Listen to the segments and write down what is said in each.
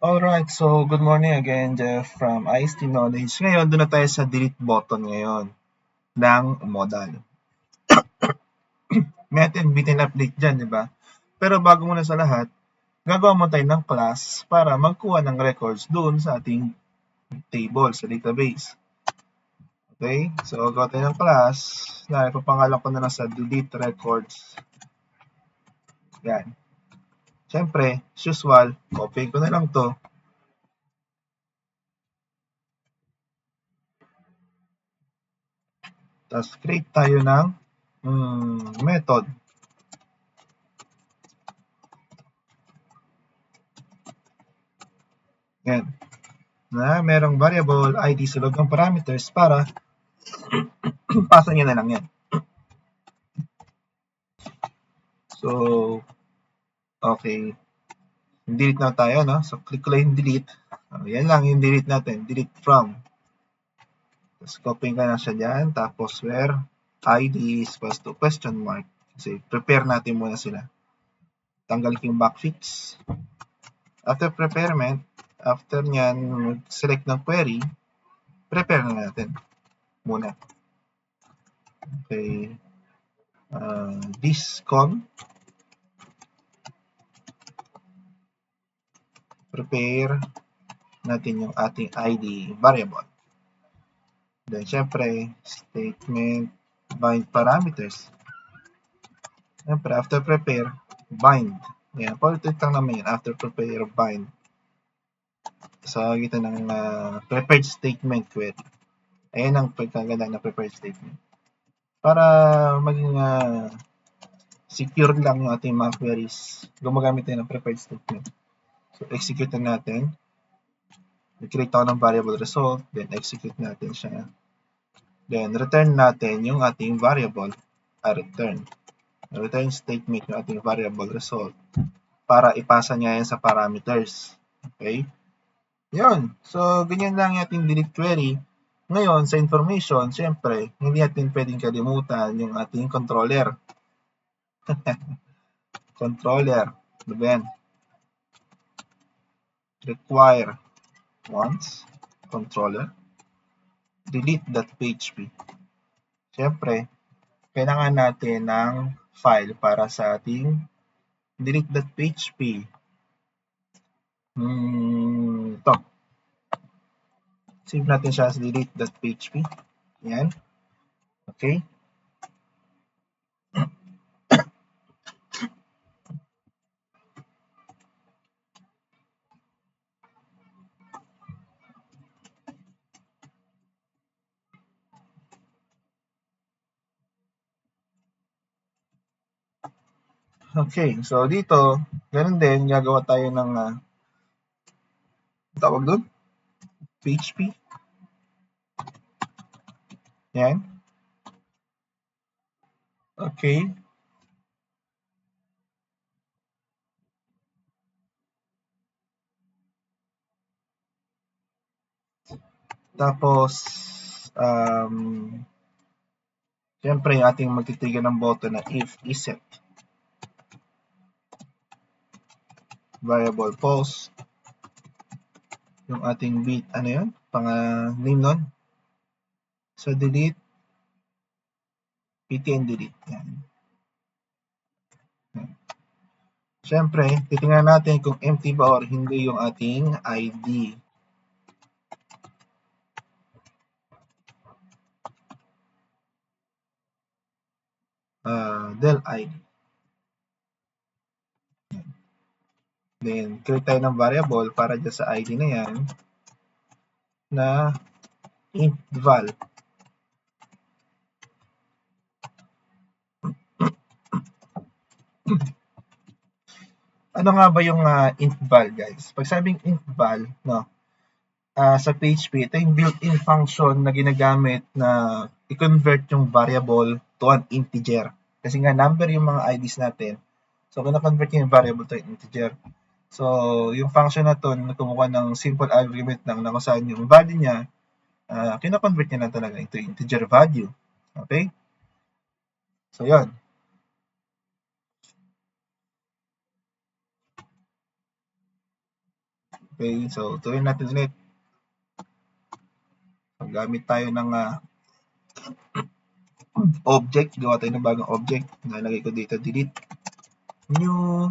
Alright, so good morning again, Jeff from IST Knowledge. Ngayon, doon na tayo sa delete button ngayon ng modal. May ating bitin update dyan, di ba? Pero bago muna sa lahat, gagawa mo tayo ng class para magkuha ng records doon sa ating table, sa database. Okay? So, gagawa tayo ng class na ipapangalan ko na lang sa delete records. Yan. Siyempre, as usual, copy ko na lang to. Tapos, create tayo ng method. Yan. Na merong variable ID sa loob ng parameters para pasa nyo na lang yan. So, okay. Delete na tayo, no? So, click ko lang yung delete. Yan lang yung delete natin. Delete from. Tapos, copy ka na siya dyan. Tapos, where ID is equals to question mark. Kasi, prepare natin muna sila. Tanggal ko yung backfix. After preparement, after nyan, select ng query, prepare na natin muna. Okay. This con prepare natin yung ating ID variable. Then, syempre, statement bind parameters. Syempre, after prepare, bind. Yan, paulit lang naman yan. After prepare, bind. Sa gitan ng prepared statement query. Ayan ang pagkaganda na prepared statement. Para maging secure lang yung ating mga queries, gumagamit tayo ng prepared statement. So, execute na natin. I-create ako ng variable result, then execute natin siya. Then, return natin yung ating variable return statement yung ating variable result para ipasa niya yan sa parameters. Okay? Yun. So, ganyan lang yung ating delete query. Ngayon, sa information, syempre, hindi natin pwedeng kalimutan yung ating controller. Controller. Ano ba yan? Require once controller delete.php. Syempre, kailangan natin ng file para sa ating delete.php. Ito. Save natin siya sa delete.php. Yan. Okay. Okay, so dito, ganun din, gagawa tayo ng tawag doon, PHP. Yan. Okay. Tapos, siyempre, yung ating magtitigan ng button na if iset variable post yung ating bit, ano yun? Name nun? So, delete, ptn delete. Yan. Siyempre, titingnan natin kung empty ba or hindi yung ating ID. Del ID. Then, create tayo ng variable para dyan sa ID na yan na int val. Ano nga ba yung int val, guys? Pag sabing int val, no, sa PHP, ito yung built-in function na ginagamit na i-convert yung variable to an integer. Kasi nga, number yung mga IDs natin. So, kina-convert yung variable to an integer. So, yung function na to, kumuha ng simple argument lang na kung saan yung value niya, kina-convert niya na talaga into integer value. Okay? So, yun. Okay, so tuloy natin ulit. Gamit tayo ng object. Gawa tayo ng bagong object. Nalagay ko dito, delete. New,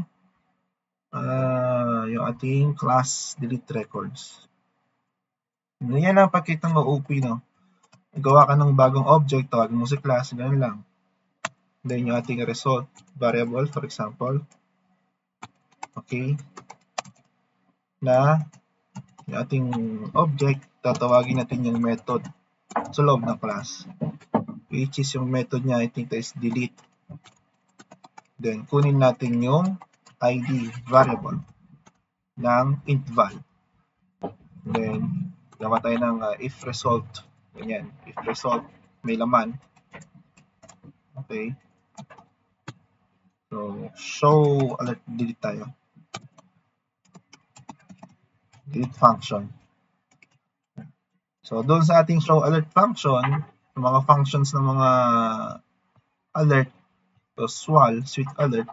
yung ating class delete records. Yan ang pakita mo OP, no? Gawa ka ng bagong object, tawagin mo si class, ganun lang. Then yung ating result variable, for example. Okay. Na yung ating object, tatawagin natin yung method sa loob ng class. Which is yung method niya, I think is delete. Then kunin natin yung ID variable ng int val. Then gawa tayo ng if result. Ganyan, if result may laman. Okay. So show alert, delete tayo. Delete function. So doon sa ating show alert function, yung mga functions ng mga alert, so swal, sweet alert,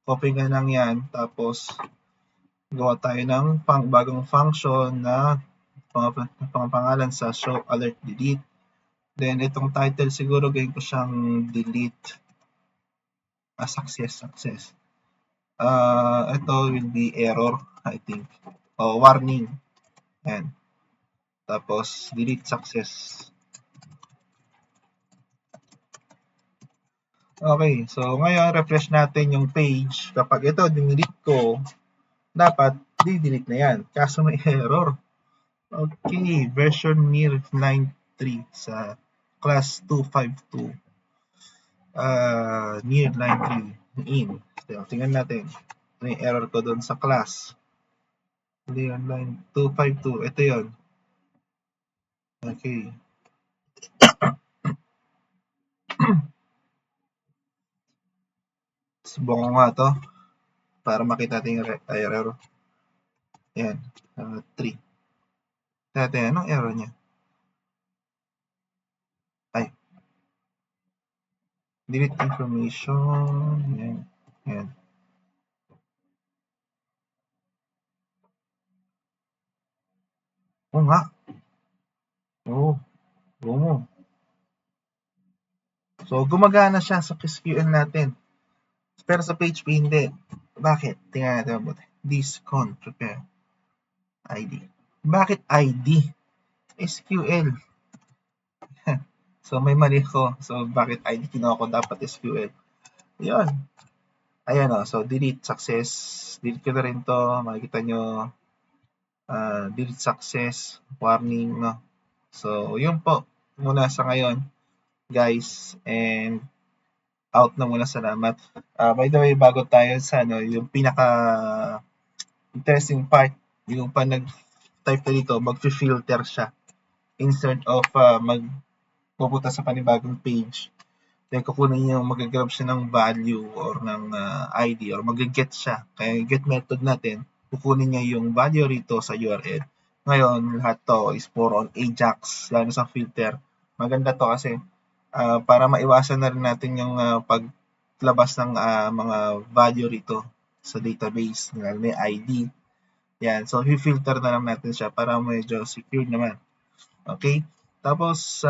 copy ka lang yan, tapos gawa tayo ng bagong function na pangalan sa show alert delete. Then itong title siguro gawin ko siyang delete success. Ito will be error, I think. Warning. Yan. Tapos delete success. Okay, so ngayon refresh natin yung page. Kapag ito dinelete ko, dapat di-delete na yan. Kaso may error. Okay, version near 9.3 sa class 252. Near 9.3 in. So, tingnan natin. May error ko doon sa class. Near 252. Ito yun. Okay. Subukan ko nga to para makita natin yung error. Ayan. 3. Natin, anong error niya? Ay. Delete information. Ayan. Ayan. Oo nga. Oo. Oo. So, gumagana siya sa SQL natin. Pero sa PHP, hindi. Bakit? Tingnan natin mabuti. Discon, prepare. ID. Bakit ID? SQL. So, may mali ko. So, bakit ID? Kinuha ko dapat SQL. Yun. Ayan o. So, delete success. Delete ko na rin to. Makikita nyo. Delete success. Warning, no? So, yun po. Muna sa ngayon, guys. And, out na muna, salamat. By the way, bago tayo sa yung pinaka interesting part, yung pa nag-type na dito, mag-filter siya instead of pupunta sa panibagong page. Then kukunin yung mag-grab siya ng value or ng ID or mag-get siya. Kaya get method natin, kukunin niya yung value rito sa URL. Ngayon, lahat to is for on Ajax, lalo sa filter. Maganda to kasi para maiwasan na rin natin yung paglabas ng mga value rito sa database, may ID. Yan, so i-filter na lang natin siya para medyo secure naman. Okay? Tapos,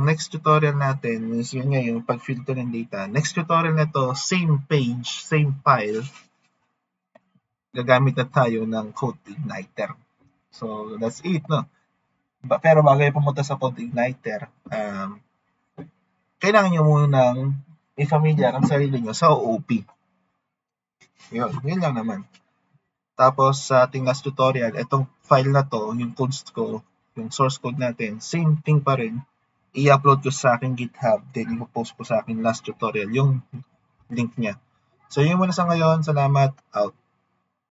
next tutorial natin is yun nga yung pag-filter ng data. Next tutorial na to, same page, same file, gagamit na tayo ng CodeIgniter. So, that's it, no? Pero bago yung pumunta sa CodeIgniter, kailangan nyo munang i-familiar ang sarili nyo sa OOP. Yun lang naman. Tapos sa ating last tutorial, itong file na to, yung codes ko, yung source code natin, same thing pa rin. I-upload ko sa aking GitHub, then i-post ko sa aking last tutorial, yung link niya. So yun muna sa ngayon. Salamat. Out.